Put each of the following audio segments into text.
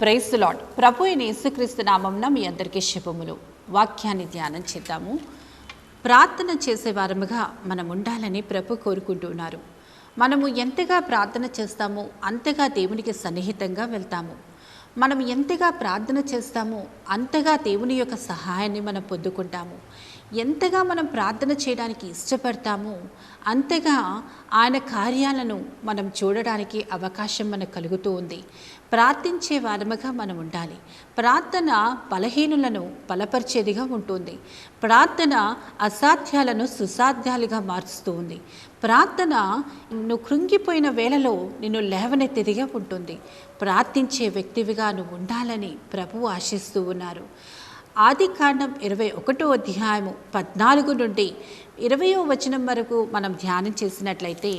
Praise the lord. ప్రభు అయిన యేసుక్రీస్తు నామమున మీ అందరికీ శుభములు. వాక్యాన్ని ధ్యానం చేద్దాము. ప్రార్థన చేసే వారముగా మనం ఉండాలని ప్రభు కోరుకుంటున్నారు. మనము ఎంతగా ప్రార్థన చేస్తామో అంతగా దేవునికి సన్నిహితంగా వెళ్తాము. మనం ఎంతగా ప్రార్థన చేస్తామో అంతగా దేవుని యొక్క సహాయాన్ని మనం పొందుకుంటాము. ఎంతగా మనం ప్రార్థన చేయడానికి ఇష్టపడతామో అంతగా ఆయన కార్యాలను మనం చూడడానికి అవకాశం మనకు కలుగుతూ ఉంది. ప్రార్థించే వారముగా మనం ఉండాలి. ప్రార్థన బలహీనులను బలపరిచేదిగా ఉంటుంది. ప్రార్థన అసాధ్యాలను సుసాధ్యాలుగా మారుస్తూ ఉంది. ప్రార్థన నువ్వు కృంగిపోయిన వేళలో నిన్ను లేవనెత్తేదిగా ఉంటుంది. ప్రార్థించే వ్యక్తివిగా నువ్వు ఉండాలని ప్రభువు ఆశిస్తూ ఉన్నారు. ఆదికాండం 21వ అధ్యాయము 14 నుండి 20వ వచనం వరకు మనం ధ్యానం చేసినట్లయితే,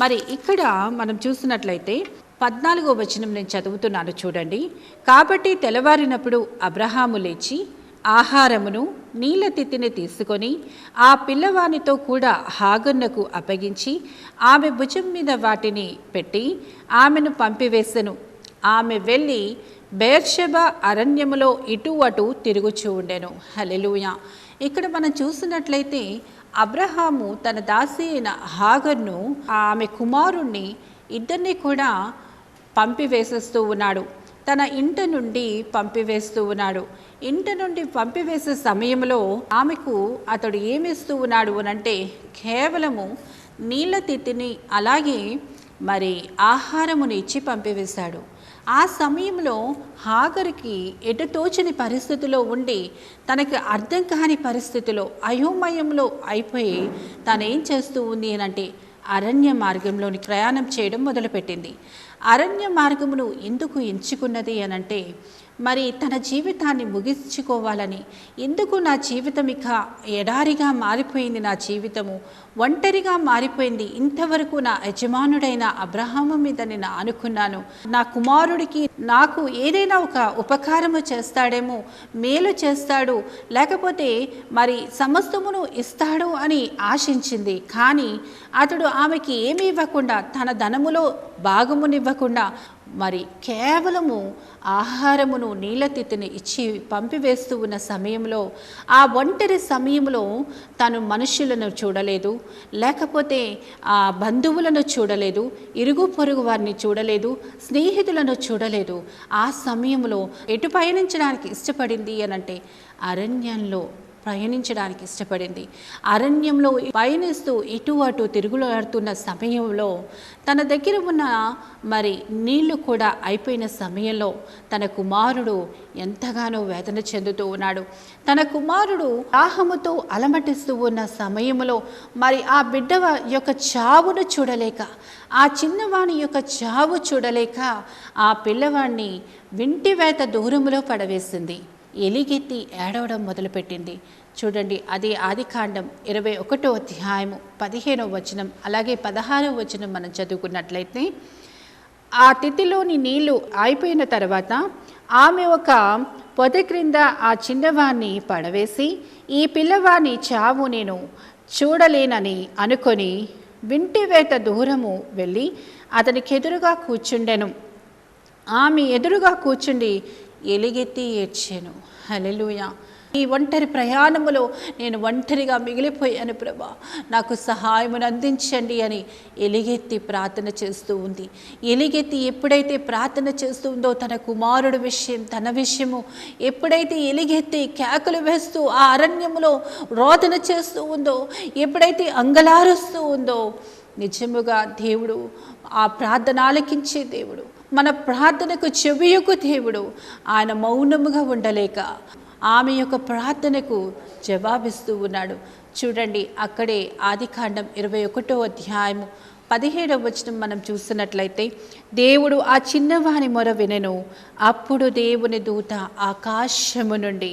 మరి ఇక్కడ మనం చూసినట్లయితే 14వ వచనం నేను చదువుతున్నాను చూడండి. కాబట్టి తెల్లవారినప్పుడు అబ్రహాము లేచి ఆహారమును నీళ్ళ తిత్తిని తీసుకొని ఆ పిల్లవానితో కూడా హాగరునకు అప్పగించి ఆమె భుజం మీద వాటిని పెట్టి ఆమెను పంపివేసెను. ఆమె వెళ్ళి బెయేర్షెబా అరణ్యములో ఇటు అటు తిరుగుచూ ఉండెను. హల్లెలూయా. ఇక్కడ మనం చూసినట్లయితే అబ్రహాము తన దాసి అయిన హాగరును, ఆమె కుమారుణ్ణి ఇద్దరిని కూడా పంపివేసేస్తూ ఉన్నాడు. తన ఇంట నుండి పంపివేస్తూ ఉన్నాడు. ఇంట నుండి పంపివేసే సమయంలో ఆమెకు అతడు ఏమిస్తూ ఉన్నాడు అనంటే కేవలము నీళ్ళ తిత్తిని అలాగే మరి ఆహారముని ఇచ్చి పంపివేశాడు. ఆ సమయంలో హాగరుకి ఎటు తోచని పరిస్థితిలో ఉండి తనకి అర్థం కాని పరిస్థితిలో అయోమయంలో అయిపోయి తనేం చేస్తూ ఉంది అనంటే అరణ్య మార్గంలోని ప్రయాణం చేయడం మొదలుపెట్టింది. అరణ్య మార్గమును ఎందుకు ఎంచుకున్నది అనంటే మరి తన జీవితాన్ని ముగించుకోవాలని. ఎందుకు నా జీవితం ఇక ఎడారిగా మారిపోయింది, నా జీవితము ఒంటరిగా మారిపోయింది, ఇంతవరకు నా యజమానుడైన అబ్రహాము మీద నేను ఆనుకున్నాను, నా కుమారుడికి నాకు ఏదైనా ఒక ఉపకారము చేస్తాడేమో, మేలు చేస్తాడు, లేకపోతే మరి సమస్తమును ఇస్తాడు అని ఆశించింది. కానీ అతడు ఆమెకి ఏమీ ఇవ్వకుండా, తన ధనములో భాగమునివ్వకుండా మరి కేవలము ఆహారమును నీళ్ళ తిత్తిని ఇచ్చి పంపివేస్తూ ఉన్న సమయంలో, ఆ ఒంటరి సమయంలో తను మనుషులను చూడలేదు, లేకపోతే ఆ బంధువులను చూడలేదు, ఇరుగు పొరుగు వారిని చూడలేదు, స్నేహితులను చూడలేదు. ఆ సమయంలో ఎటు పయనించడానికి ఇష్టపడింది అనంటే అరణ్యంలో ప్రయాణించడానికి ఇష్టపడింది. అరణ్యంలో పయనిస్తూ ఇటు అటు తిరుగులాడుతున్న సమయంలో తన దగ్గర ఉన్న మరి నీళ్లు కూడా అయిపోయిన సమయంలో తన కుమారుడు ఎంతగానో వేదన చెందుతూ ఉన్నాడు. తన కుమారుడు దాహముతో అలమటిస్తూ ఉన్న సమయంలో మరి ఆ బిడ్డ యొక్క చావును చూడలేక, ఆ చిన్నవాణి యొక్క చావు చూడలేక ఆ పిల్లవాడిని వింటివేత దూరములో పడవేసింది. ఎలిగెత్తి ఏడవడం మొదలుపెట్టింది. చూడండి, అది ఆదికాండం 21వ అధ్యాయము 15వ వచనం అలాగే 16వ వచనం మనం చదువుకున్నట్లయితే, ఆ తిత్తిలోని నీళ్లు అయిపోయిన తర్వాత ఆమె ఒక పొద క్రింద ఆ చిన్నవాణ్ణి పడవేసి, ఈ పిల్లవాని చావు నేను చూడలేనని అనుకొని వింటివేత దూరము వెళ్ళి అతనికి ఎదురుగా కూర్చుండెను. ఆమె ఎదురుగా కూర్చుండి ఎలుగెత్తి ఏడ్చాను. హల్లెలూయా. ఈ ఒంటరి ప్రయాణములో నేను ఒంటరిగా మిగిలిపోయాను ప్రభా, నాకు సహాయమును అందించండి అని ఎలుగెత్తి ప్రార్థన చేస్తూ ఉంది. ఎలుగెత్తి ఎప్పుడైతే ప్రార్థన చేస్తూ ఉందో తన కుమారుడు విషయం, తన విషయము ఎప్పుడైతే ఎలుగెత్తి కేకలు వేస్తూ ఆ అరణ్యములో రోదన చేస్తూ ఉందో, ఎప్పుడైతే అంగలారుస్తూ ఉందో, నిజముగా దేవుడు ఆ ప్రార్థన ఆలకించే దేవుడు, మన ప్రార్థనకు చెవియొగ్గు దేవుడు. ఆయన మౌనముగా ఉండలేక ఆమె యొక్క ప్రార్థనకు జవాబిస్తూ ఉన్నాడు. చూడండి, అక్కడే ఆదికాండం 21వ అధ్యాయము 17వ వచనం మనం చూసినట్లయితే, దేవుడు ఆ చిన్నవాని మొర వినెను. అప్పుడు దేవుని దూత ఆకాశము నుండి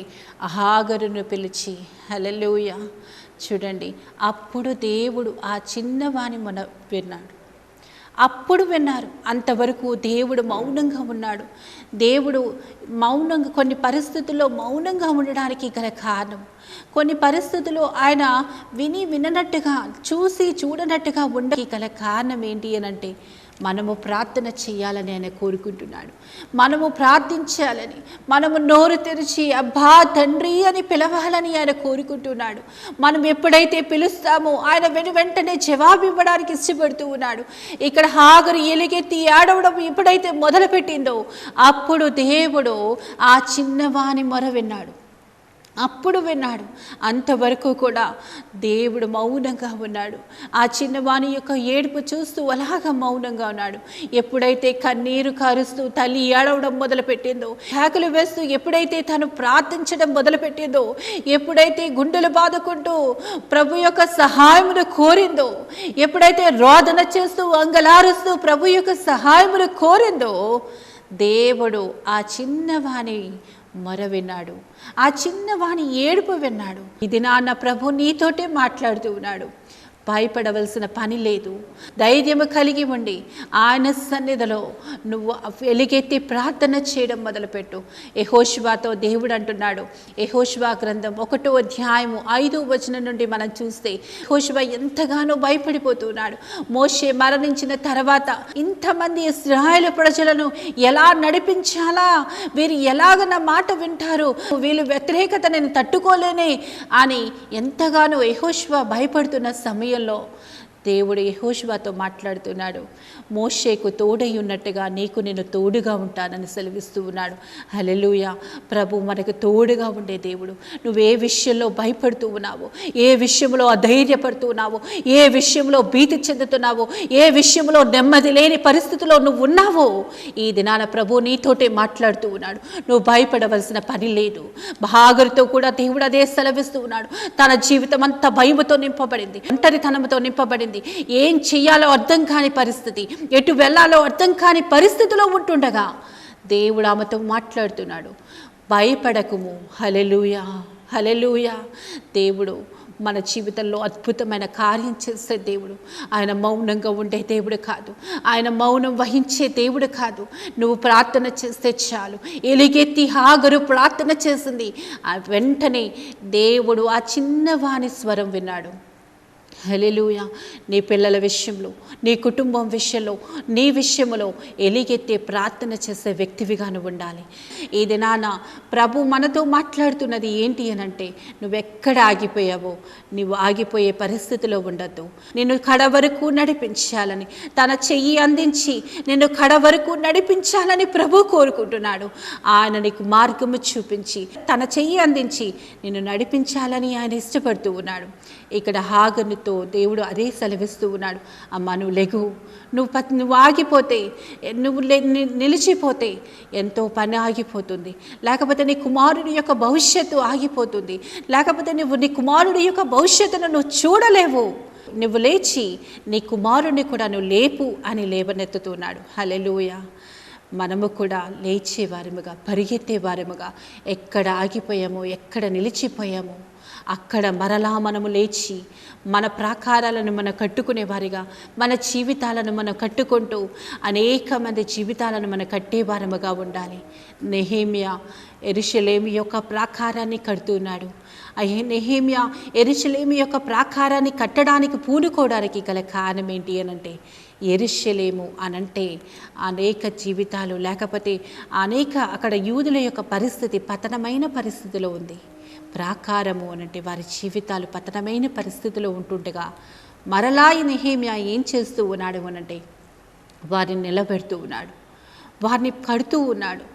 హాగరును పిలిచి, హల్లెలూయా. చూడండి, అప్పుడు దేవుడు ఆ చిన్నవాని మొర విన్నాడు. అప్పుడు విన్నారు. అంతవరకు దేవుడు మౌనంగా ఉన్నాడు. దేవుడు మౌనంగా, కొన్ని పరిస్థితుల్లో మౌనంగా ఉండడానికి గల కారణం, కొన్ని పరిస్థితుల్లో ఆయన విని విననట్టుగా, చూసి చూడనట్టుగా ఉండడానికి గల కారణం ఏంటి అనంటే మనము ప్రార్థన చేయాలని ఆయన కోరుకుంటున్నాడు. మనము ప్రార్థించాలని, మనము నోరు తెరిచి అబ్బా తండ్రి అని పిలవాలని ఆయన కోరుకుంటున్నాడు. మనం ఎప్పుడైతే పిలుస్తామో ఆయన వెంటనే జవాబు ఇవ్వడానికి ఇష్టపడుతూ ఉన్నాడు. ఇక్కడ హాగరు ఎలుగెత్తి ఏడవడం ఎప్పుడైతే మొదలుపెట్టిందో అప్పుడు దేవుడు ఆ చిన్నవాని మొర విన్నాడు. అప్పుడు విన్నాడు. అంతవరకు కూడా దేవుడు మౌనంగా ఉన్నాడు. ఆ చిన్నవాని యొక్క ఏడుపు చూస్తూ అలాగా మౌనంగా ఉన్నాడు. ఎప్పుడైతే కన్నీరు కారుస్తూ తల్లి ఏడవడం మొదలుపెట్టిందో, కేకలు వేస్తూ ఎప్పుడైతే తను ప్రార్థించడం మొదలుపెట్టిందో, ఎప్పుడైతే గుండెలు బాదుకుంటూ ప్రభు యొక్క సహాయమును కోరిందో, ఎప్పుడైతే రోదన చేస్తూ అంగలారుస్తూ ప్రభు యొక్క సహాయమును కోరిందో, దేవుడు ఆ చిన్నవాని మొర విన్నాడు. ఆ చిన్నవాని ఏడుపు విన్నాడు. ఇది నాన్న ప్రభు నీతోటే మాట్లాడుతూ ఉన్నాడు. భయపడవలసిన పని లేదు. ధైర్యము కలిగి ఉండి ఆయన సన్నిధిలో నువ్వు ఎలుగెత్తి ప్రార్థన చేయడం మొదలుపెట్టు. యెహోషువతో దేవుడు అంటున్నాడు, యెహోషువ గ్రంథం 1వ అధ్యాయము 5వ వచనం నుండి మనం చూస్తే యెహోషువ ఎంతగానో భయపడిపోతున్నాడు. మోషే మరణించిన తర్వాత ఇంతమంది ఇశ్రాయేలు ప్రజలను ఎలా నడిపించాలా, వీరు ఎలాగ నా మాట వింటారు, వీళ్ళు వ్యతిరేకత నేను తట్టుకోలేనే అని ఎంతగానో యెహోషువ భయపడుతున్న సమయం దేవుడు యెహోషువతో మాట్లాడుతున్నాడు. మోషేకు తోడై ఉన్నట్టుగా నీకు నేను తోడుగా ఉంటానని సెలవిస్తూ ఉన్నాడు. హల్లెలూయా. ప్రభు మనకు తోడుగా ఉండే దేవుడు. నువ్వు ఏ విషయంలో భయపడుతూ ఉన్నావో, ఏ విషయంలో అధైర్యపడుతూ ఉన్నావో, ఏ విషయంలో భీతి చెందుతున్నావో, ఏ విషయంలో నెమ్మది లేని పరిస్థితిలో నువ్వు ఉన్నావో, ఈ దినాన ప్రభు నీతోటే మాట్లాడుతూ ఉన్నాడు. నువ్వు భయపడవలసిన పని లేదు. హాగరుతో కూడా దేవుడు అదే సెలవిస్తూ ఉన్నాడు. తన జీవితం అంతా భయముతో నింపబడింది, ఒంటరితనంతో నింపబడింది. ఏం చెయ్యాలో అర్థం కాని పరిస్థితి, ఎటు వెళ్ళాలో అర్థం కాని పరిస్థితిలో ఉంటుండగా దేవుడు ఆమెతో మాట్లాడుతున్నాడు. భయపడకుము. హల్లెలూయా, హల్లెలూయా. దేవుడు మన జీవితంలో అద్భుతమైన కార్యం చేసే దేవుడు. ఆయన మౌనంగా ఉండే దేవుడు కాదు, ఆయన మౌనం వహించే దేవుడు కాదు. నువ్వు ప్రార్థన చేస్తే చాలు. ఎలుగెత్తి హాగరు ప్రార్థన చేసింది. వెంటనే దేవుడు ఆ చిన్నవాని స్వరం విన్నాడు. హల్లెలూయా. నీ పిల్లల విషయంలో, నీ కుటుంబం విషయంలో, నీ విషయంలో ఎలుగెత్తే ప్రార్థన చేసే వ్యక్తివిగా నువ్వు ఉండాలి. ఈ దినాన ప్రభు మనతో మాట్లాడుతున్నది ఏంటి అనంటే, నువ్వెక్కడ ఆగిపోయావో నువ్వు ఆగిపోయే పరిస్థితిలో ఉండద్దు. నిన్ను కడ వరకు నడిపించాలని, తన చెయ్యి అందించి నిన్ను కడ వరకు నడిపించాలని ప్రభు కోరుకుంటున్నాడు. ఆయన నీకు మార్గము చూపించి తన చెయ్యి అందించి నిన్ను నడిపించాలని ఆయన ఇష్టపడుతూ ఉన్నాడు. ఇక్కడ హాగరుతో దేవుడు అదే సెలవిస్తూ ఉన్నాడు. అమ్మ నువ్వు లెగు, నువ్వు ఆగిపోతే, నువ్వు నిలిచిపోతే ఎంతో పని ఆగిపోతుంది. లేకపోతే నీ కుమారుడి యొక్క భవిష్యత్తు ఆగిపోతుంది. లేకపోతే నీ కుమారుడి యొక్క భవిష్యత్తును నువ్వు చూడలేవు. నువ్వు లేచి నీ కుమారుడిని కూడా నువ్వు లేపు అని లేవనెత్తుతున్నాడు. హల్లెలూయా. మనము కూడా లేచేవారముగా, పరిగెత్తేవారముగా, ఎక్కడ ఆగిపోయామో, ఎక్కడ నిలిచిపోయామో అక్కడ మరలా మనము లేచి మన ప్రాకారాలను మనం కట్టుకునేవారిగా, మన జీవితాలను మనం కట్టుకుంటూ అనేక మంది జీవితాలను మనం కట్టేవారముగా ఉండాలి. నెహెమ్యా యెరూషలేము యొక్క ప్రాకారాన్ని కడుతున్నాడు. నెహెమ్యా యెరూషలేము యొక్క ప్రాకారాన్ని కట్టడానికి పూనుకోవడానికి గల కారణం ఏంటి అనంటే, యెరూషలేము అనంటే అనేక జీవితాలు, లేకపోతే అక్కడ యూదుల యొక్క పరిస్థితి పతనమైన పరిస్థితిలో ఉంది. ప్రాకారము అనంటే వారి జీవితాలు పతనమైన పరిస్థితిలో ఉంటుండగా మరలా ఈ నెహెమ్యా ఏం చేస్తూ ఉన్నాడు అనంటే, వారిని నిలబెడుతూ ఉన్నాడు, వారిని కడుతూ ఉన్నాడు.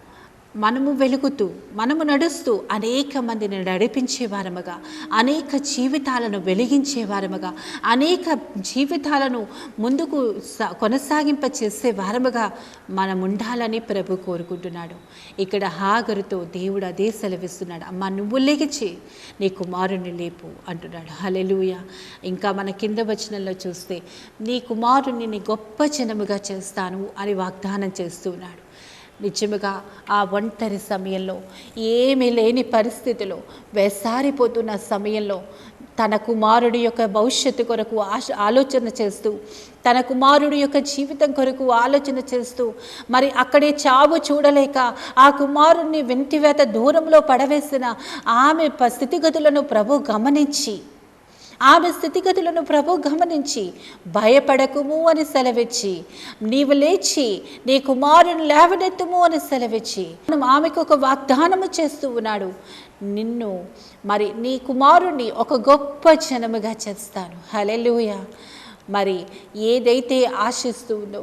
మనము వెలుగుతూ, మనము నడుస్తూ అనేక మందిని నడిపించే వారముగా, అనేక జీవితాలను వెలిగించే వారముగా, అనేక జీవితాలను ముందుకు కొనసాగింప చేసే వారముగా మనం ఉండాలని ప్రభు కోరుకుంటున్నాడు. ఇక్కడ హాగరుతో దేవుడు అదే సెలవిస్తున్నాడు. అమ్మ నువ్వు లేచి నీ కుమారుని లేపు అంటున్నాడు. హల్లెలూయా. ఇంకా మన కింద వచనంలో చూస్తే, నీ కుమారుని నీ గొప్ప జనముగా చేస్తాను అని వాగ్దానం చేస్తున్నాడు. నిజముగా ఆ ఒంటరి సమయంలో, ఏమీ లేని పరిస్థితిలో, వేసారిపోతున్న సమయంలో తన కుమారుడి యొక్క భవిష్యత్తు కొరకు ఆలోచన చేస్తూ, తన కుమారుడి యొక్క జీవితం కొరకు ఆలోచన చేస్తూ, మరి అక్కడే చావు చూడలేక ఆ కుమారుడిని వెంటివేత దూరంలో పడవేసిన ఆమె స్థితిగతులను ప్రభు గమనించి ఆమె స్థితిగతులను ప్రభు గమనించి భయపడకుము అని సెలవిచ్చి, నీవు లేచి నీ కుమారుని లేవనెత్తుము అని సెలవిచ్చి ఆమెకు ఒక వాగ్దానము చేస్తూ ఉన్నాడు. నిన్ను మరి నీ కుమారుణ్ణి ఒక గొప్ప జనముగా చేస్తాను. హల్లెలూయా. మరి ఏదైతే ఆశిస్తూ ఉందో,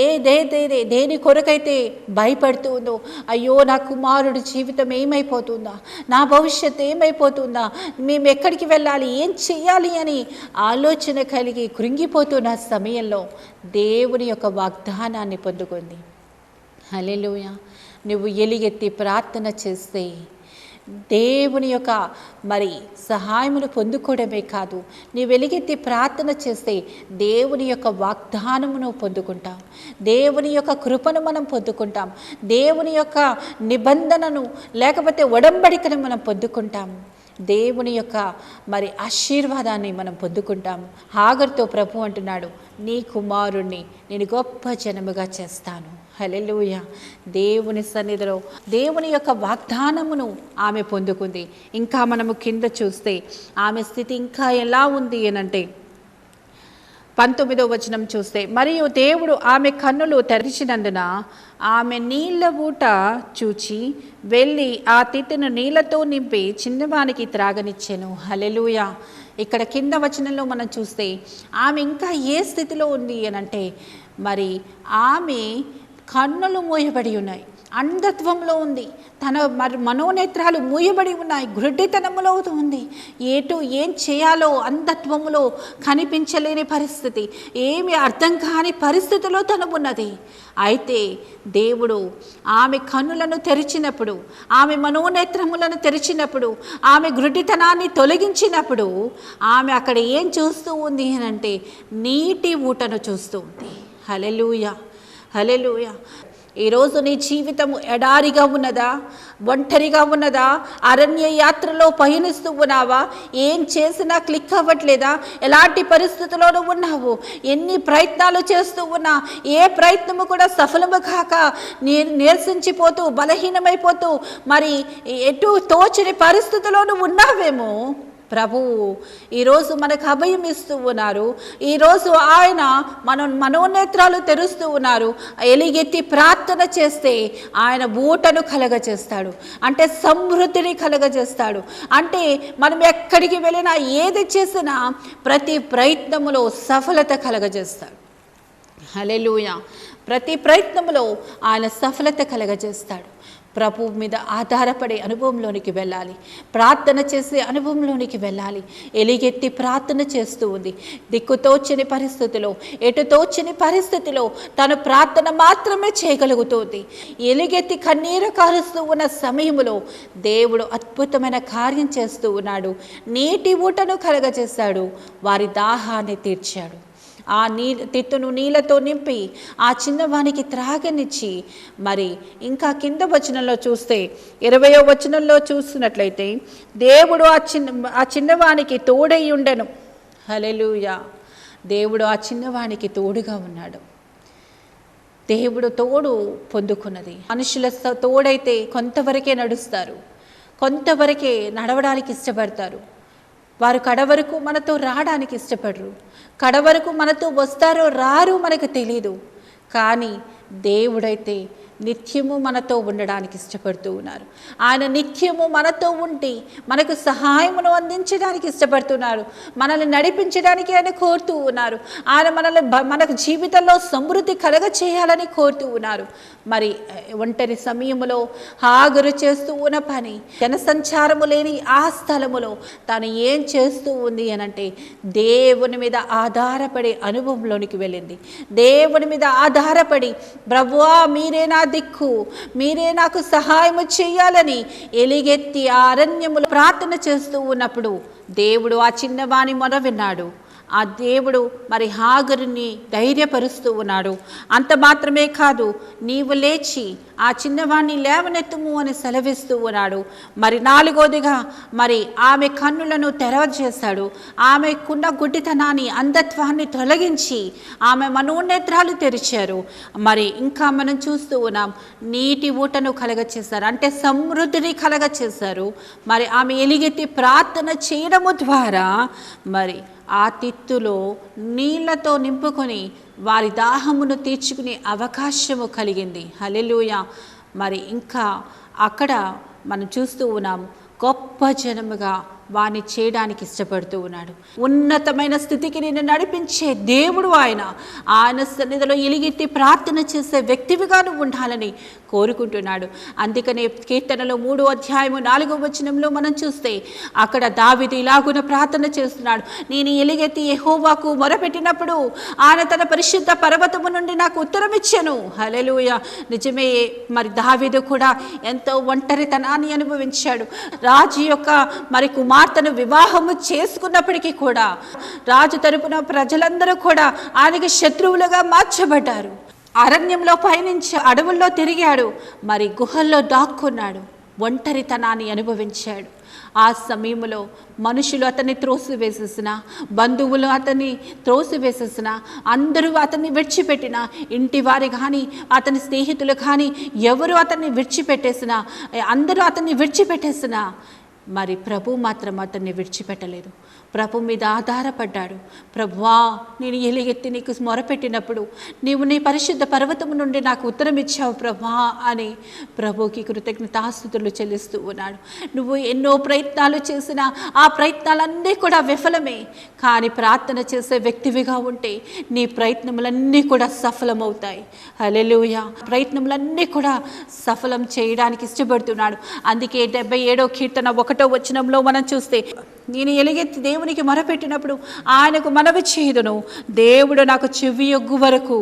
ఏదైతే దేని కొరకైతే భయపడుతూ ఉందో, అయ్యో నా కుమారుడి జీవితం ఏమైపోతుందా, నా భవిష్యత్తు ఏమైపోతుందా, మేము ఎక్కడికి వెళ్ళాలి, ఏం చెయ్యాలి అని ఆలోచన కలిగి కృంగిపోతున్న సమయంలో దేవుని యొక్క వాగ్దానాన్ని పొందుకుంది. హల్లెలూయా. నువ్వు ఎలుగెత్తి ప్రార్థన చేస్తే దేవుని యొక్క మరి సహాయమును పొందుకోవడమే కాదు, నీ వెలుగెత్తి ప్రార్థన చేస్తే దేవుని యొక్క వాగ్దానమును పొందుకుంటాం, దేవుని యొక్క కృపను మనం పొందుకుంటాం, దేవుని యొక్క నిబంధనను లేకపోతే ఒడంబడికను మనం పొందుకుంటాము, దేవుని యొక్క మరి ఆశీర్వాదాన్ని మనం పొందుకుంటాము. హాగరుతో ప్రభు అంటున్నాడు, నీ కుమారుణ్ణి నేను గొప్ప జనముగా చేస్తాను. హల్లెలూయా. దేవుని సన్నిధిలో దేవుని యొక్క వాగ్దానమును ఆమె పొందుకుంది. ఇంకా మనము కింద చూస్తే ఆమె స్థితి ఇంకా ఎలా ఉంది అనంటే 19వ వచనం చూస్తే, మరియు దేవుడు ఆమె కన్నులు తెరిచినందున ఆమె నీళ్ల ఊట చూచి వెళ్ళి ఆ తిత్తును నీళ్లతో నింపి చిన్నవానికి త్రాగనిచ్చెను. హల్లెలూయా. ఇక్కడ కింద వచనంలో మనం చూస్తే ఆమె ఇంకా ఏ స్థితిలో ఉంది అనంటే, మరి ఆమె కన్నులు మూయబడి ఉన్నాయి, అంధత్వంలో ఉంది, తన మనోనేత్రాలు మూయబడి ఉన్నాయి, గుడ్డితనములో ఉంది, ఏం చేయాలో అంధత్వములో కనిపించలేని పరిస్థితి, ఏమి అర్థం కాని పరిస్థితిలో తను ఉన్నది. అయితే దేవుడు ఆమె కన్నులను తెరిచినప్పుడు, ఆమె మనోనేత్రములను తెరిచినప్పుడు, ఆమె గుడ్డితనాన్ని తొలగించినప్పుడు ఆమె అక్కడ ఏం చూస్తూ ఉంది అనంటే నీటి ఊటను చూస్తూ ఉంది. హల్లెలూయా. హల్లెలూయా. ఈరోజు నీ జీవితము ఎడారిగా ఉన్నదా, ఒంటరిగా ఉన్నదా, అరణ్య యాత్రలో పయనిస్తూ ఉన్నావా, ఏం చేసినా క్లిక్ అవ్వట్లేదా, ఎలాంటి పరిస్థితుల్లోనూ ఉన్నావు, ఎన్ని ప్రయత్నాలు చేస్తూ ఉన్నా ఏ ప్రయత్నము కూడా సఫలము కాక నీరసించిపోతూ బలహీనమైపోతూ మరి ఎటు తోచని పరిస్థితుల్లోనూ ఉన్నావేమో, ప్రభువు ఈరోజు మనకు అభయం ఇస్తూ ఉన్నారు. ఈరోజు ఆయన మనోనేత్రాలు తెరుస్తూ ఉన్నారు. ఎలుగెత్తి ప్రార్థన చేస్తే ఆయన ఊటను కలగజేస్తాడు, అంటే సమృద్ధిని కలగజేస్తాడు. అంటే మనం ఎక్కడికి వెళ్ళినా ఏది చేసినా ప్రతి ప్రయత్నములో సఫలత కలగజేస్తాడు. హల్లెలూయా. ప్రతి ప్రయత్నములో ఆయన సఫలత కలగజేస్తాడు. ప్రభు మీద ఆధారపడే అనుభవంలోనికి వెళ్ళాలి, ప్రార్థన చేసే అనుభవంలోనికి వెళ్ళాలి. ఎలుగెత్తి ప్రార్థన చేస్తూ ఉంది. దిక్కుతోచని పరిస్థితిలో, ఎటుతోచని పరిస్థితిలో తను ప్రార్థన మాత్రమే చేయగలుగుతుంది. ఎలుగెత్తి కన్నీరు కారుస్తూ ఉన్న సమయంలో దేవుడు అద్భుతమైన కార్యం చేస్తూ ఉన్నాడు. నీటి ఊటను కలగజేశాడు, వారి దాహాన్ని తీర్చాడు. ఆ తిత్తును నీళ్ళతో నింపి ఆ చిన్నవానికి త్రాగనిచ్చి, మరి ఇంకా కింద వచనంలో చూస్తే 20వ వచనంలో చూసినట్లయితే దేవుడు ఆ చిన్నవానికి తోడై ఉండెను. హల్లెలూయా. దేవుడు ఆ చిన్నవానికి తోడుగా ఉన్నాడు. దేవుడు తోడు పొందుకున్నది. మనుషుల తోడైతే కొంతవరకే నడుస్తారు, కొంతవరకే నడవడానికి ఇష్టపడతారు. వారు కడవరకు మనతో రావడానికి ఇష్టపడరు, కడవరకు మనతో వస్తారో రారు మనకు తెలీదు. కానీ దేవుడైతే నిత్యము మనతో ఉండడానికి ఇష్టపడుతూ ఉన్నారు. ఆయన నిత్యము మనతో ఉండి మనకు సహాయమును అందించడానికి ఇష్టపడుతున్నారు. మనల్ని నడిపించడానికి ఆయన కోరుతూ ఉన్నారు. ఆయన మనకు జీవితంలో సమృద్ధి కలగ చేయాలని కోరుతూ ఉన్నారు. మరి ఒంటరి సమయంలో హాగరు చేస్తూ ఉన్న పని, జనసంచారము లేని ఆ స్థలములో తాను ఏం చేస్తూ ఉంది అనంటే దేవుని మీద ఆధారపడే అనుభవంలోనికి వెళ్ళింది. దేవుని మీద ఆధారపడి, ప్రభువా మీరే నా దిక్కు, మీరే నాకు సహాయము చేయాలని ఎలుగెత్తి ఆ అరణ్యములో ప్రార్థన చేస్తూ ఉన్నప్పుడు దేవుడు ఆ చిన్నవాని మొర విన్నాడు. ఆ దేవుడు మరి హాగరుని ధైర్యపరుస్తూ ఉన్నాడు. అంత మాత్రమే కాదు, నీవు లేచి ఆ చిన్నవాణ్ణి లేవనెత్తుము అని సెలవిస్తూ ఉన్నాడు. మరి 4వదిగా మరి ఆమె కన్నులను తెరవజేశాడు. ఆమెకున్న గుడ్డితనాన్ని, అంధత్వాన్ని తొలగించి ఆమె మనోనేత్రాలు తెరిచారు. మరి ఇంకా మనం చూస్తూ ఉన్నాం, నీటి ఊటను కలగచేశారు, అంటే సమృద్ధిని కలగచేశారు. మరి ఆమె ఎలుగెత్తి ప్రార్థన చేయడము ద్వారా మరి ఆ తిత్తులో నీళ్లతో నింపుకొని వారి దాహమును తీర్చుకునే అవకాశము కలిగింది. హల్లెలూయా. మరి ఇంకా అక్కడ మనం చూస్తూ ఉన్నాం, గొప్ప జనముగా వాణ్ణి చేయడానికి ఇష్టపడుతూ ఉన్నాడు. ఉన్నతమైన స్థితికి నిన్ను నడిపించే దేవుడు ఆయన సన్నిధిలో ఎలుగెత్తి ప్రార్థన చేసే వ్యక్తివిగా నువ్వు ఉండాలని కోరుకుంటున్నాడు. అందుకనే కీర్తనలో 3వ అధ్యాయము 4వ వచనంలో మనం చూస్తే అక్కడ దావీదు ఇలాగున ప్రార్థన చేస్తున్నాడు. నేను ఎలుగెత్తి యెహోవాకు మొరపెట్టినప్పుడు ఆయన తన పరిశుద్ధ పర్వతము నుండి నాకు ఉత్తరం ఇచ్చెను. హల్లెలూయా. నిజమే. మరి దావీదు కూడా ఎంతో ఒంటరితనాన్ని అనుభవించాడు. రాజు యొక్క మరి కుమార్తెను వివాహము చేసుకున్నప్పటికీ కూడా రాజు తరపున ప్రజలందరూ కూడా ఆయనకి శత్రువులుగా మార్చబడ్డారు. అరణ్యంలో పయనించి అడవుల్లో తిరిగాడు, మరి గుహల్లో దాక్కున్నాడు, ఒంటరితనాన్ని అనుభవించాడు. ఆ సమయంలో మనుషులు అతన్ని త్రోసివేసేసిన, బంధువులు అతన్ని త్రోసివేసేసిన, అందరూ అతన్ని విడిచిపెట్టిన, ఇంటి వారి కానీ అతని స్నేహితులు కానీ ఎవరు అతన్ని విడిచిపెట్టేసిన, అందరూ అతన్ని విడిచిపెట్టేసిన, మరి ప్రభు మాత్రం అతన్ని విడిచిపెట్టలేదు. ప్రభు మీద ఆధారపడ్డాడు. ప్రభువా, నేను ఎలుగెత్తి నీకు మొరపెట్టినప్పుడు నీవు నీ పరిశుద్ధ పర్వతము నుండి నాకు ఉత్తరం ఇచ్చావు ప్రభువా అని ప్రభుకి కృతజ్ఞతాస్తుతులు చెల్లిస్తూ ఉన్నాడు. నువ్వు ఎన్నో ప్రయత్నాలు చేసినా ఆ ప్రయత్నాలన్నీ కూడా విఫలమే. కానీ ప్రార్థన చేసే వ్యక్తివిగా ఉంటే నీ ప్రయత్నములన్నీ కూడా సఫలమవుతాయి. హల్లెలూయా. ప్రయత్నములన్నీ కూడా సఫలం చేయడానికి ఇష్టపడుతున్నాడు. అందుకే 77వ కీర్తన 1వ వచనంలో మనం చూస్తే, నేను ఎలుగెత్తి దేవునికి మొరపెట్టినప్పుడు ఆయనకు మనవి చేయుదును, దేవుడు నాకు చెవియొగ్గు వరకు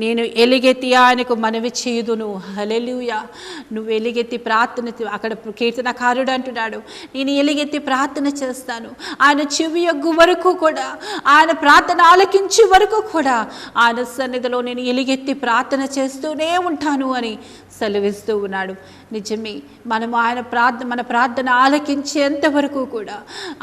నేను ఎలుగెత్తి ఆయనకు మనవి చేయుదును. హల్లెలూయా. నువ్వు ఎలుగెత్తి ప్రార్థన, అక్కడ కీర్తనకారుడు అంటున్నాడు, నేను ఎలుగెత్తి ప్రార్థన చేస్తాను, ఆయన చెవియొగ్గు వరకు కూడా, ఆయన ప్రార్థన ఆలకించే వరకు కూడా ఆయన సన్నిధిలో నేను ఎలుగెత్తి ప్రార్థన చేస్తూనే ఉంటాను అని సెలవిస్తూ ఉన్నాడు. నిజమే. మనము మన ప్రార్థన ఆలకించేంత వరకు కూడా,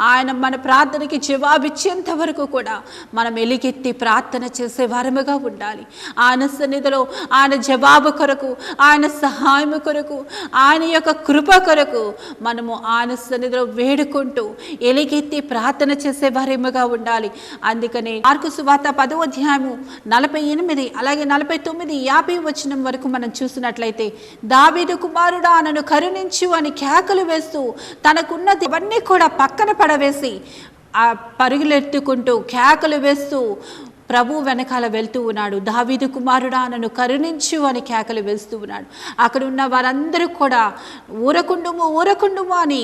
ఆయన మన ప్రార్థనకి జవాబిచ్చేంత వరకు కూడా మనం ఎలుగెత్తి ప్రార్థన చేసే వారముగా ఉండాలి. ఆయన సన్నిధిలో ఆయన జవాబు కొరకు, ఆయన సహాయము కొరకు, ఆయన యొక్క కృప కొరకు మనము ఆయన సన్నిధిలో వేడుకుంటూ ఎలుగెత్తి ప్రార్థన చేసే వారముగా ఉండాలి. అందుకనే మార్కు సువార్త 10వ అధ్యాయము 48 అలాగే 49, 50 వచనం వరకు మనం చూసినట్లయితే, దావీదు కుమారుడా నన్ను కరుణించు అని కేకలు వేస్తూ తనకున్నది అవన్నీ కూడా పక్కన పడవేసి ఆ పరుగులెత్తుకుంటూ కేకలు వేస్తూ ప్రభు వెనకాల వెళ్తూ ఉన్నాడు. దావీదు కుమారుడా నన్ను కరుణించు అని కేకలు వేస్తూ ఉన్నాడు. అక్కడ ఉన్న వారందరూ కూడా ఊరకుండుము అని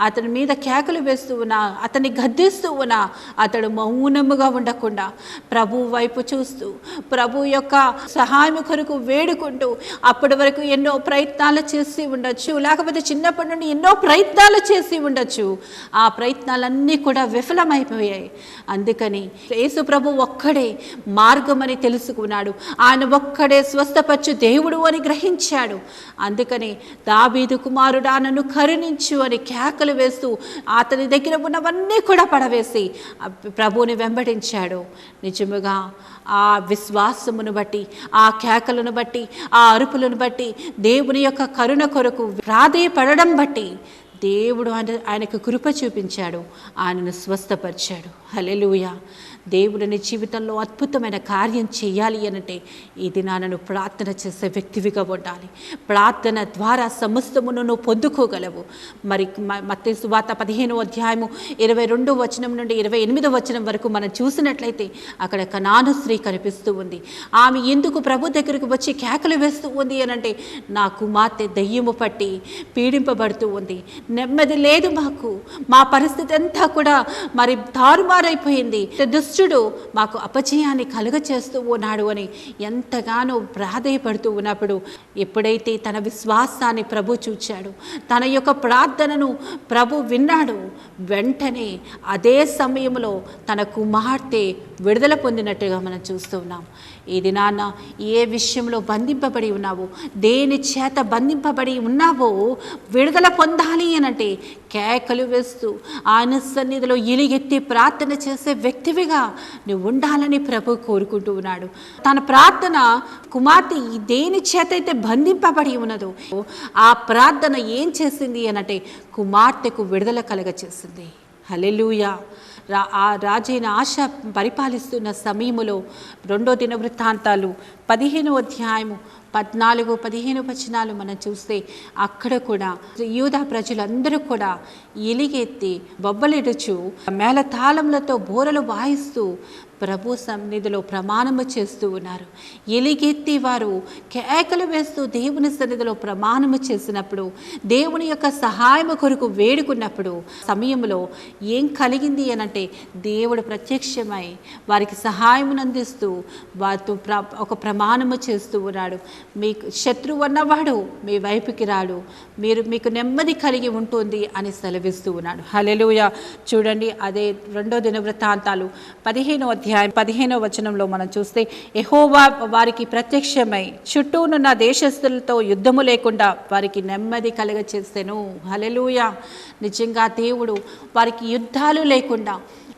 అతని మీద కేకలు వేస్తూ ఉన్నా, అతన్ని గద్దిస్తూ ఉన్నా, అతడు మౌనముగా ఉండకుండా ప్రభు వైపు చూస్తూ ప్రభు యొక్క సహాయం కొరకు వేడుకుంటూ, అప్పటి వరకు ఎన్నో ప్రయత్నాలు చేసి ఉండొచ్చు, లేకపోతే చిన్నప్పటి నుండి ఎన్నో ప్రయత్నాలు చేసి ఉండొచ్చు, ఆ ప్రయత్నాలన్నీ కూడా విఫలమైపోయాయి. అందుకని యేసు ప్రభు ఒక్కడే మార్గం అని తెలుసుకున్నాడు. ఆయన ఒక్కడే స్వస్థపరచు దేవుడు అని గ్రహించాడు. అందుకని దావీదు కుమారుడా నన్ను కరుణించు అని కేకలు వేస్తూ అతని దగ్గర ఉన్నవన్నీ కూడా పడవేసి ప్రభువుని వెంబడించాడు. నిజముగా ఆ విశ్వాసమును బట్టి, ఆ కేకలను బట్టి, ఆ అరుపులను బట్టి, దేవుని యొక్క కరుణ కొరకు ప్రాధేయపడడం బట్టి దేవుడు ఆయనకు కృప చూపించాడు, ఆయనను స్వస్థపరిచాడు. హల్లెలూయా. దేవుడు నీ జీవితంలో అద్భుతమైన కార్యం చేయాలి అనంటే ఈ దినాలను ప్రార్థన చేసే వ్యక్తివిగా ఉండాలి. ప్రార్థన ద్వారా సమస్తమును నువ్వు పొందుకోగలవు. మరి మత్తయి సువార్త 15వ అధ్యాయము 22వ వచనం నుండి 28వ వచనం వరకు మనం చూసినట్లయితే అక్కడ కనాను స్త్రీ కనిపిస్తూ ఉంది. ఆమె ఎందుకు ప్రభు దగ్గరకు వచ్చి కేకలు వేస్తూ ఉంది అనంటే, నా కుమార్తె దయ్యము పట్టి పీడింపబడుతూ ఉంది, నెమ్మది లేదు మాకు, మా పరిస్థితి అంతా కూడా మరి తారుమారు తారుమారైపోయింది, దుష్టుడు మాకు అపజయాన్ని కలుగచేస్తూ ఉన్నాడు అని ఎంతగానో ప్రాధేయపడుతూ ఉన్నప్పుడు ఎప్పుడైతే తన విశ్వాసాన్ని ప్రభు చూచాడు, తన యొక్క ప్రార్థనను ప్రభు విన్నాడు, వెంటనే అదే సమయంలో తన కుమార్తె విడుదల పొందినట్టుగా మనం చూస్తూ ఉన్నాం. ఈ దినాన ఏ విషయంలో బంధింపబడి ఉన్నావో, దేని చేత బంధింపబడి ఉన్నావో, విడుదల పొందాలి అనంటే కేకలు వేస్తూ ఆయన సన్నిధిలో ఎలుగెత్తి ప్రార్థన చేసే వ్యక్తివిగా నువ్వు ఉండాలని ప్రభు కోరుకుంటూ ఉన్నాడు. తన ప్రార్థన కుమార్తె దేని చేత అయితే బంధింపబడి ఉన్నదో ఆ ప్రార్థన ఏం చేసింది అనంటే కుమార్తెకు విడుదల కలగచేసింది. హల్లెలూయా. ఆ రాజైన ఆశ పరిపాలిస్తున్న సమయములో 2వ దినవృత్తాంతాలు 15వ అధ్యాయము 14-15 వచనాలు మనం చూస్తే అక్కడ కూడా యూదా ప్రజలందరూ కూడా ఎలుగెత్తి బొబ్బలిడుచు మేళతాళములతో బోరలు వాయిస్తూ ప్రభు సన్నిధిలో ప్రమాణము చేస్తూ ఉన్నారు. ఎలుగెత్తి వారు కేకలు వేస్తూ దేవుని సన్నిధిలో ప్రమాణము చేసినప్పుడు, దేవుని యొక్క సహాయము కొరకు వేడుకున్నప్పుడు సమయంలో ఏం కలిగింది అనంటే దేవుడు ప్రత్యక్షమై వారికి సహాయమును అందిస్తూ వారితో ఒక ప్రమాణము చేస్తూ ఉన్నాడు. మీకు శత్రువు అన్నవాడు మీ వైపుకి రాడు, మీకు నెమ్మది కలిగి ఉంటుంది అని సెలవిస్తూ ఉన్నాడు. హల్లెలూయా. చూడండి, అదే 2వ దినవృత్తాంతాలు 15వ అధ్యాయం 15వ వచనంలో మనం చూస్తే యెహోవా వారికి ప్రత్యక్షమై చుట్టూనున్న దేశస్థులతో యుద్ధము లేకుండా వారికి నెమ్మది కలుగచేసెను. హల్లెలూయా. నిజంగా దేవుడు వారికి యుద్ధాలు లేకుండా,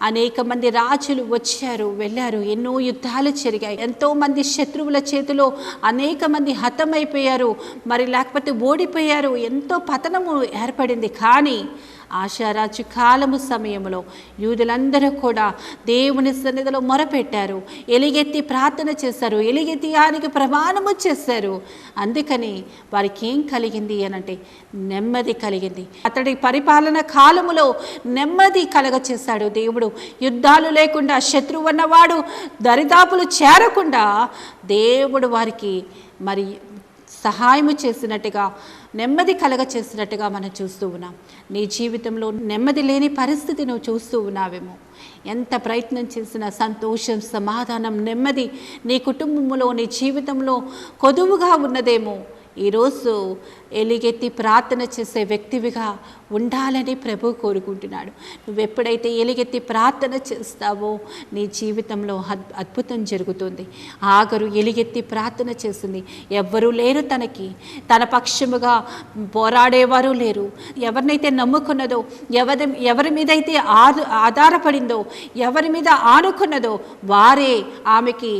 అనేక మంది రాజులు వచ్చారు వెళ్ళారు, ఎన్నో యుద్ధాలు జరిగాయి, ఎంతోమంది శత్రువుల చేతిలో అనేక మంది హతమైపోయారు, మరి లేకపోతే ఓడిపోయారు, ఎంతో పతనము ఏర్పడింది. కానీ ఆశారాజు కాలము సమయంలో యూదులందరూ కూడా దేవుని సన్నిధిలో మొరపెట్టారు, ఎలుగెత్తి ప్రార్థన చేశారు, ఎలుగెత్తి ఆయనకి ప్రమాణము చేశారు. అందుకని వారికి ఏం కలిగింది అనంటే నెమ్మది కలిగింది. అతడి పరిపాలన కాలములో నెమ్మది కలగచేశాడు దేవుడు. యుద్ధాలు లేకుండా, శత్రువు అన్నవాడు దరిదాపులు చేరకుండా దేవుడు వారికి మరి సహాయము చేసినట్టుగా, నెమ్మది కలగ చేసినట్టుగా మనం చూస్తూ ఉన్నాం. నీ జీవితంలో నెమ్మది లేని పరిస్థితి నువ్వు చూస్తూ ఉన్నావేమో. ఎంత ప్రయత్నం చేసినా సంతోషం, సమాధానం, నెమ్మది నీ కుటుంబంలో, నీ జీవితంలో కొదువుగా ఉన్నదేమో. ఈరోజు ఎలుగెత్తి ప్రార్థన చేసే వ్యక్తివిగా ఉండాలని ప్రభు కోరుకుంటున్నాడు. నువ్వు ఎప్పుడైతే ఎలుగెత్తి ప్రార్థన చేస్తావో నీ జీవితంలో అద్భుతం జరుగుతుంది. ఆగరు ఎలుగెత్తి ప్రార్థన చేసింది. ఎవ్వరూ లేరు తనకి, తన పక్షముగా పోరాడేవారు లేరు. ఎవరినైతే నమ్ముకున్నదో, ఎవరి మీద అయితే ఆధారపడిందో, ఎవరి మీద ఆనుకున్నదో వారే ఆమెకి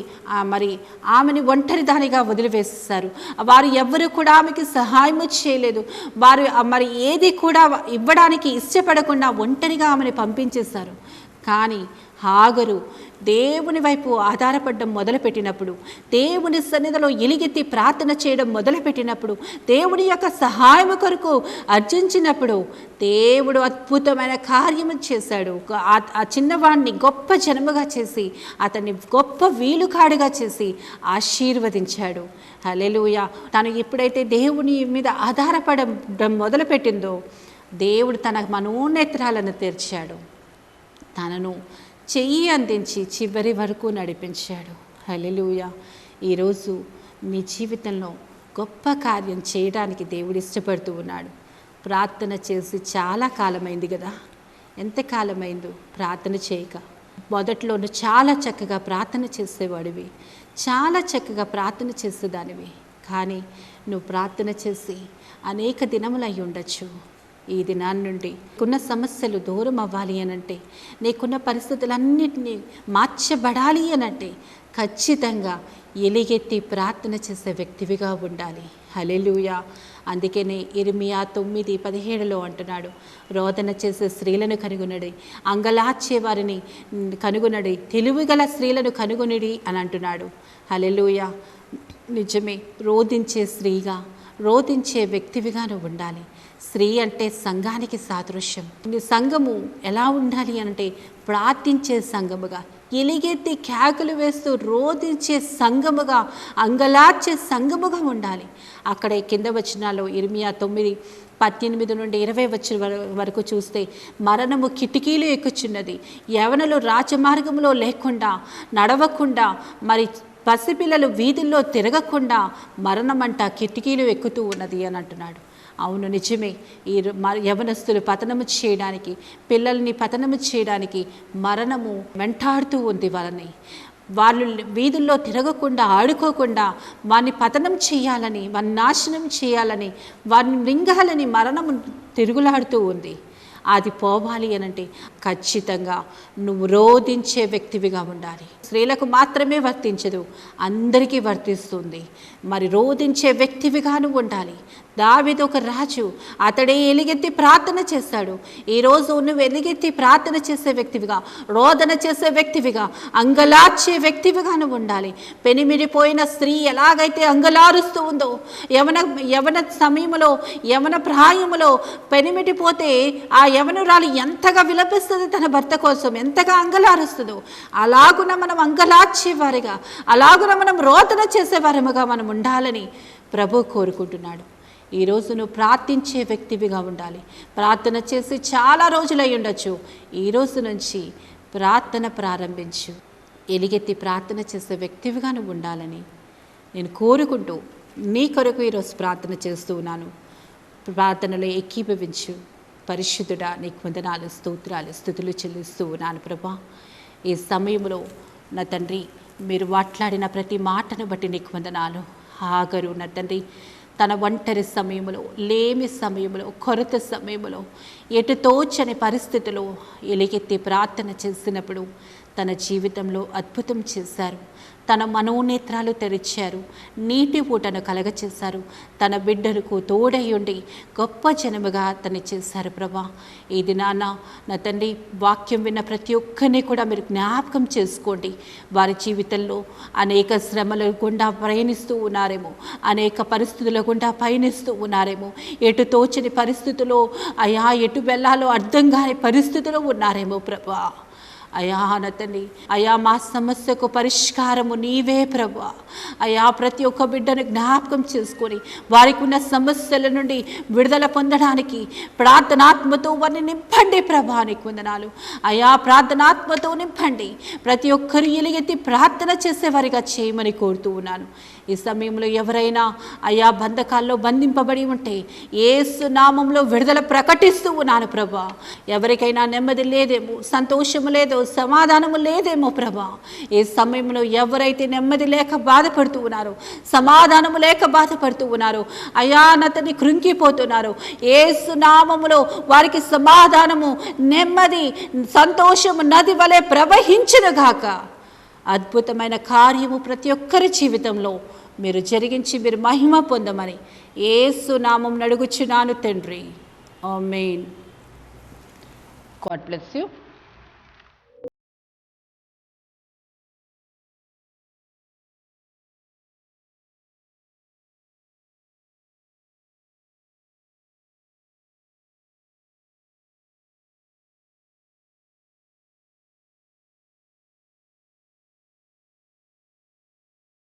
మరి ఆమెని ఒంటరి దానిగా వదిలివేసేశారు. వారు ఎవ్వరూ కూడా ఆమెకి సహాయం చేయలేదు. వారు మరి ఏది కూడా ఇవ్వడానికి ఇష్టపడకుండా ఒంటరిగా ఆమెను పంపించేశారు. కానీ హాగరు దేవుని వైపు ఆధారపడడం మొదలుపెట్టినప్పుడు, దేవుని సన్నిధిలో ఎలుగెత్తి ప్రార్థన చేయడం మొదలుపెట్టినప్పుడు, దేవుని యొక్క సహాయం కొరకు అర్జించినప్పుడు దేవుడు అద్భుతమైన కార్యము చేశాడు. ఆ చిన్నవాడిని గొప్ప జనముగా చేసి, అతన్ని గొప్ప వీలుకాడుగా చేసి ఆశీర్వదించాడు. హల్లెలూయా. తను ఎప్పుడైతే దేవుని మీద ఆధారపడడం మొదలుపెట్టిందో దేవుడు తన మనోనేత్రాలను తెరిచాడు, తనను చెయ్యి అందించి చివరి వరకు నడిపించాడు. హల్లెలూయా. ఈరోజు మీ జీవితంలో గొప్ప కార్యం చేయడానికి దేవుడు ఇష్టపడుతూ ఉన్నాడు. ప్రార్థన చేసి చాలా కాలమైంది కదా, ఎంతకాలమైందో ప్రార్థన చేయక. మొదట్లోనూ చాలా చక్కగా ప్రార్థన చేసేవాడివి, చాలా చక్కగా ప్రార్థన చేసేదానివి. కానీ నువ్వు ప్రార్థన చేసి అనేక దినములు అయి ఉండొచ్చు. ఈ దినాన్ని నుండి నీకున్న సమస్యలు దూరం అవ్వాలి అనంటే, నీకున్న పరిస్థితులన్నిటినీ మార్చబడాలి అనంటే ఖచ్చితంగా ఎలుగెత్తి ప్రార్థన చేసే వ్యక్తివిగా ఉండాలి. హల్లెలూయా. అందుకనే ఇర్మియా 9:17 అంటున్నాడు, రోదన చేసే స్త్రీలను కనుగొనడి, అంగలార్చే వారిని కనుగొనడి, తెలివిగల స్త్రీలను కనుగొనడి అని అంటున్నాడు. హల్లెలూయా. నిజమే, రోధించే స్త్రీగా, రోధించే వ్యక్తివిగా నువ్వు ఉండాలి. స్త్రీ అంటే సంఘానికి సాదృశ్యం. నీ సంఘము ఎలా ఉండాలి అంటే ప్రార్థించే సంఘముగా, ఎలిగెత్తి కేకలు వేస్తూ రోధించే సంఘముగా, అంగలార్చే సంఘముగా ఉండాలి. అక్కడే కింద వచనాల్లో ఇర్మియా 9:18 నుండి 20 వచ్చిన వరకు చూస్తే, మరణము కిటికీలు ఎక్కుచున్నది, యవనులు రాజమార్గంలో లేకుండా నడవకుండా, మరి పసిపిల్లలు వీధుల్లో తిరగకుండా మరణమంట కిటికీలు ఎక్కుతూ ఉన్నది అని అంటున్నాడు. అవును, నిజమే. ఈ యవనస్తులు పతనము చేయడానికి, పిల్లల్ని పతనము చేయడానికి మరణము వెంటాడుతూ ఉంది వాళ్ళని. వాళ్ళు వీధుల్లో తిరగకుండా, ఆడుకోకుండా వారిని పతనం చేయాలని, వారిని నాశనం చేయాలని, వారిని మృంగాలని మరణము తిరుగులాడుతూ ఉంది. అది పోవాలి అనంటే ఖచ్చితంగా నువ్వు రోధించే వ్యక్తివిగా ఉండాలి. స్త్రీలకు మాత్రమే వర్తించదు, అందరికీ వర్తిస్తుంది. మరి రోధించే వ్యక్తివిగా నువ్వు ఉండాలి. దావీదు ఒక రాజు, అతడే ఎలుగెత్తి ప్రార్థన చేశాడు. ఈరోజు నువ్వు ఎలుగెత్తి ప్రార్థన చేసే వ్యక్తివిగా, రోదన చేసే వ్యక్తివిగా, అంగలార్చే వ్యక్తివిగా నువ్వు ఉండాలి. పెనిమిడిపోయిన స్త్రీ ఎలాగైతే అంగలారుస్తూ ఉందో, యవన సమయంలో, యవన ప్రాయములో పెనిమిడిపోతే ఆ యవనురాలు ఎంతగా విలపిస్తుంది తన భర్త కోసం, ఎంతగా అంగలారుస్తుందో, అలాగున మనం అంగలార్చేవారిగా, అలాగున మనం రోదన చేసేవారముగా మనం ఉండాలని ప్రభు కోరుకుంటున్నాడు. ఈరోజు నువ్వు ప్రార్థించే వ్యక్తివిగా ఉండాలి. ప్రార్థన చేసి చాలా రోజులై ఉండొచ్చు. ఈరోజు నుంచి ప్రార్థన ప్రారంభించు. ఎలుగెత్తి ప్రార్థన చేసే వ్యక్తివిగా నువ్వు ఉండాలని నేను కోరుకుంటూ నీ కొరకు ఈరోజు ప్రార్థన చేస్తూ ఉన్నాను. ప్రార్థనలో ఏకీభవించు. పరిశుద్ధుడా, నీకు వందనాలు, స్తోత్రాలు, స్తుతులు చెల్లిస్తూ ఉన్నాను ప్రభా. ఈ సమయంలో నా తండ్రి, మీరు మాట్లాడిన ప్రతి మాటను బట్టి నీకు వందనాలు. హాగరు నా తండ్రి తన ఒంటరి సమయంలో, లేమి సమయంలో, కొరత సమయంలో, ఎటు తోచని పరిస్థితిలో ఎలుగెత్తి ప్రార్థన చేసినప్పుడు తన జీవితంలో అద్భుతం చేశారు. తన మనోనేత్రాలు తెరిచారు, నీటి ఊటను కలగచేశారు. తన బిడ్డలకు తోడై ఉండి గొప్ప జనముగా తను చేశారు ప్రభా. ఈ దినాన నా తండ్రి, వాక్యం విన్న ప్రతి ఒక్కరిని కూడా మీరు జ్ఞాపకం చేసుకోండి. వారి జీవితంలో అనేక శ్రమల గుండా ప్రయాణిస్తూ ఉన్నారేమో, అనేక పరిస్థితుల గుండా పయనిస్తూ ఉన్నారేమో, ఎటు తోచని పరిస్థితుల్లో, అయా ఎటు వెళ్ళాలో అర్థం కాని పరిస్థితుల్లో ఉన్నారేమో ప్రభా. అయా నా తండ్రి, అయా మా సమస్యకు పరిష్కారము నీవే ప్రభా. అయా ప్రతి ఒక్క బిడ్డను జ్ఞాపకం చేసుకొని వారికి ఉన్న సమస్యల నుండి విడుదల పొందడానికి ప్రార్థనాత్మతో వారిని నింపండి ప్రభా. నీకు వందనాలు అయా. ప్రార్థనాత్మతో నింపండి. ప్రతి ఒక్కరు ఎలుగెత్తి ప్రార్థన చేసేవారిగా చేయమని కోరుతూ ఉన్నాను. ఈ సమయంలో ఎవరైనా అయా బంధకాల్లో బంధింపబడి ఉంటే యేసు నామంలో విడుదల ప్రకటిస్తూ ఉన్నాను ప్రభా. ఎవరికైనా నెమ్మది లేదేమో, సంతోషము లేదో, సమాధానము లేదేమో ప్రభా. ఈ సమయంలో ఎవరైతే నెమ్మది లేక బాధపడుతూ ఉన్నారో, సమాధానము లేక బాధపడుతూ ఉన్నారో, అయా నతని కృంగిపోతున్నారు, యేసు నామములో వారికి సమాధానము, నెమ్మది, సంతోషము నది వలె ప్రవహించునుగాక. అద్భుతమైన కార్యము ప్రతి ఒక్కరి జీవితంలో మీరు జరిగించి మీరు మహిమ పొందమని యేసు నామం అడుగుచున్నాను తండ్రి. ఆమేన్. God bless you.